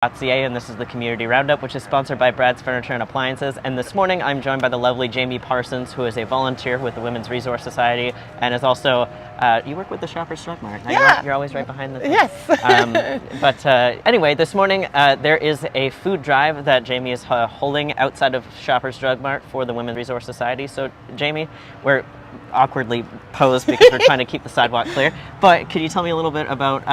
.ca, and this is the Community Roundup, which is sponsored by Brad's Furniture and Appliances. And this morning I'm joined by the lovely Jamie Parsons, who is a volunteer with the Women's Resource Society and is also, you work with the Shoppers Drug Mart. Yeah. You're always right behind the thing. Yes. Anyway, this morning there is a food drive that Jamie is holding outside of Shoppers Drug Mart for the Women's Resource Society. So Jamie, we're awkwardly posed because we're trying to keep the sidewalk clear, but could you tell me a little bit about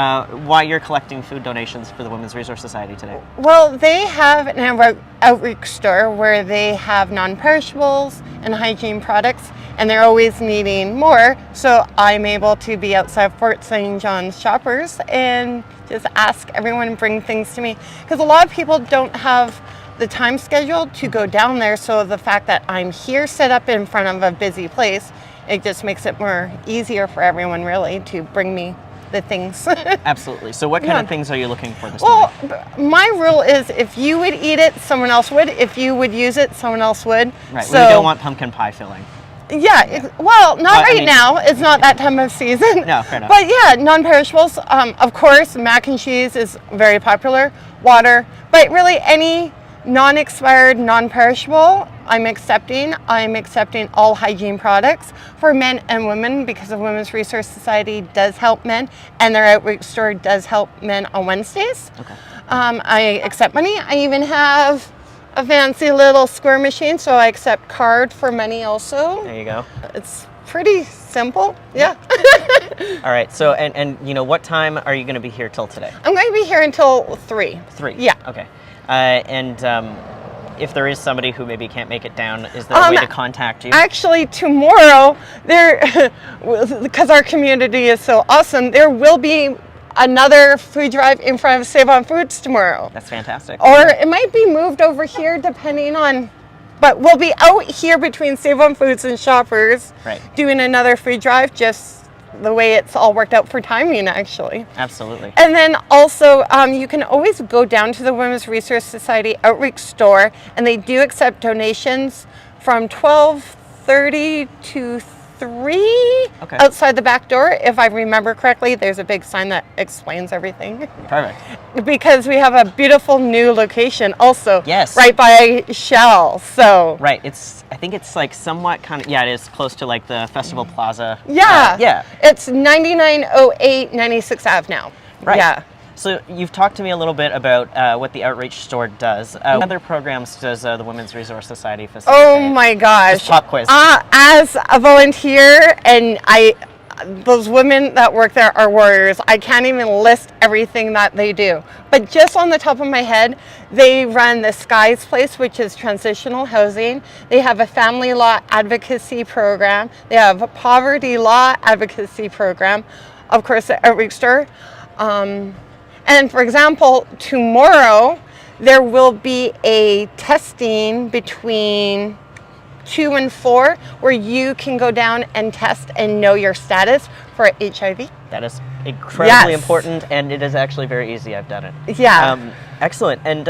why you're collecting food donations for the Women's Resource Society today? Well, they have an outreach store where they have non-perishables and hygiene products, and they're always needing more, so I'm able to be outside Fort St. John's Shoppers and just ask everyone to bring things to me, because a lot of people don't have the time schedule to go down there, so the fact that I'm here set up in front of a busy place, it just makes it more easier for everyone really to bring me the things. Absolutely. So what kind of things are you looking for this morning? Well, my rule is if you would eat it, someone else would. If you would use it, someone else would. Right. So, we don't want pumpkin pie filling. Yeah. Well, not right now. It's not that time of season. No, fair enough. But yeah, non-perishables. Of course, mac and cheese is very popular. Water. But really any non-expired, non-perishable, I'm accepting all hygiene products for men and women, because the Women's Resource Society does help men, and their outreach store does help men on Wednesdays. Okay. I accept money. I even have a fancy little square machine, so I accept card for money also. There you go. It's pretty simple. Yeah. All right. So, and you know, what time are you going to be here till today? I'm going to be here until 3. 3? Yeah. Okay. If there is somebody who maybe can't make it down, is there a way to contact you? Actually, tomorrow, because our community is so awesome, there will be another food drive in front of Save on Foods tomorrow. That's fantastic. Or it might be moved over here depending on, but we'll be out here between Save on Foods and Shoppers, right, doing another food drive, just the way it's all worked out for timing, actually. Absolutely. And then also, you can always go down to the Women's Resource Society outreach store, and they do accept donations from 12:30 to 3 outside the back door. If I remember correctly, there's a big sign that explains everything. Perfect. Because we have a beautiful new location also. Yes. Right by Shell, so. Right, I think it's like somewhat kind of, it is close to like the Festival Plaza. Yeah. Yeah. It's 9908 96th Ave now. Right. Yeah. So you've talked to me a little bit about what the outreach store does. What other programs does the Women's Resource Society facilitate? Oh my gosh. Just pop quiz. As a volunteer, and those women that work there are warriors. I can't even list everything that they do. But just on the top of my head, they run the Skies Place, which is transitional housing. They have a family law advocacy program. They have a poverty law advocacy program. Of course, the outreach store. And for example, tomorrow there will be a testing between 2 and 4 where you can go down and test and know your status for HIV. That is incredibly important, and it is actually very easy. I've done it. Yeah. Excellent. And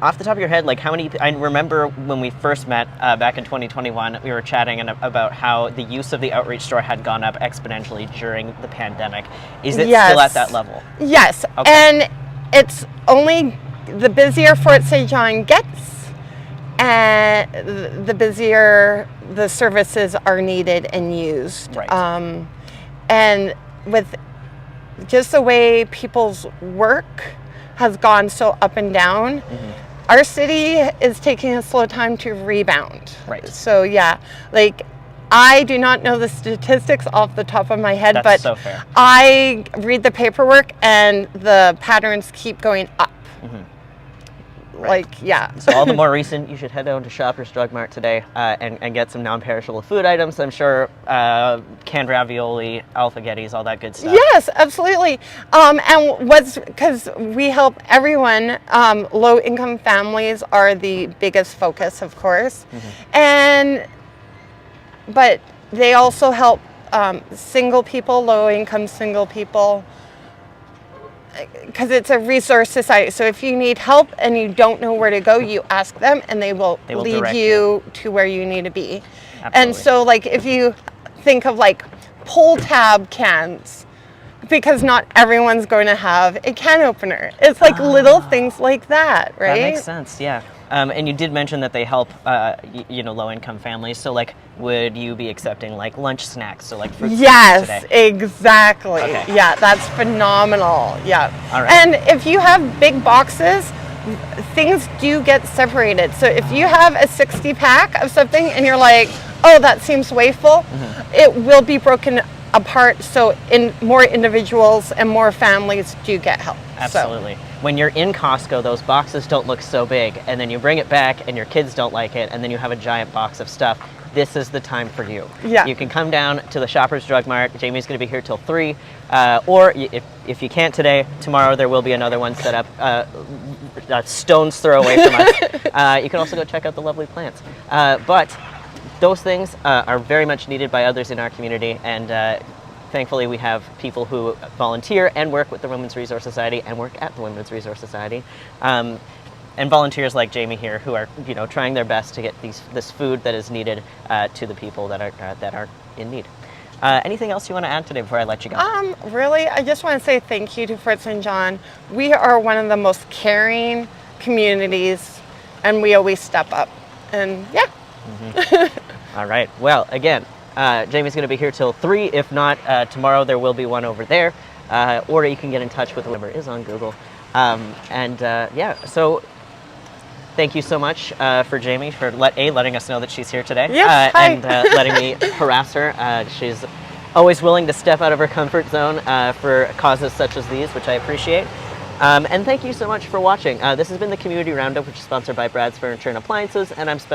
off the top of your head, like how many, I remember when we first met back in 2021, we were chatting about how the use of the outreach store had gone up exponentially during the pandemic. Is it still at that level? Yes. Okay. And it's only the busier Fort St. John gets, and the busier the services are needed and used. Right. And with just the way people's work has gone so up and down, our city is taking a slow time to rebound. Right. So yeah, like I do not know the statistics off the top of my head, That's but so fair. I read the paperwork and the patterns keep going up. Right. Like, yeah. So all the more reason you should head down to Shoppers Drug Mart today and get some non-perishable food items. I'm sure canned ravioli, alphagettis, all that good stuff. Yes, absolutely. Because we help everyone, low-income families are the biggest focus, of course. But they also help single people, low-income single people, because it's a resource society. So if you need help and you don't know where to go, you ask them and they will lead you to where you need to be. Absolutely. And so like if you think of like pull tab cans, because not everyone's going to have a can opener. It's like little things like that, right? That makes sense, yeah. And you did mention that they help, low-income families. So, like, would you be accepting like lunch snacks? So, like fruit snacks today? Yes, exactly. Okay. Yeah, that's phenomenal. Yeah. All right. And if you have big boxes, things do get separated. So if you have a 60 pack of something and you're like, oh, that seems way full, it will be broken apart so in more individuals and more families do get help. Absolutely. When you're in Costco, those boxes don't look so big, and then you bring it back and your kids don't like it, and then you have a giant box of stuff. This is the time for you. Yeah. You can come down to the Shoppers Drug Mart. Jamie's going to be here till 3. Or if you can't today, tomorrow there will be another one set up a stone's throw away from us. You can also go check out the lovely plants. But those things are very much needed by others in our community, and thankfully we have people who volunteer and work with the Women's Resource Society and work at the Women's Resource Society. And volunteers like Jamie here who are, trying their best to get this food that is needed to the people that are in need. Anything else you want to add today before I let you go? Really, I just want to say thank you to Fort St. John. We are one of the most caring communities, and we always step up. And yeah. All right. Well, again, Jamie's going to be here till 3. If not, tomorrow there will be one over there. Or you can get in touch with whoever is on Google. So thank you so much for Jamie for letting us know that she's here today. Yes, hi. And letting me harass her. She's always willing to step out of her comfort zone for causes such as these, which I appreciate. And thank you so much for watching. This has been the Community Roundup, which is sponsored by Brad's Furniture and Appliances, and I'm Spencer.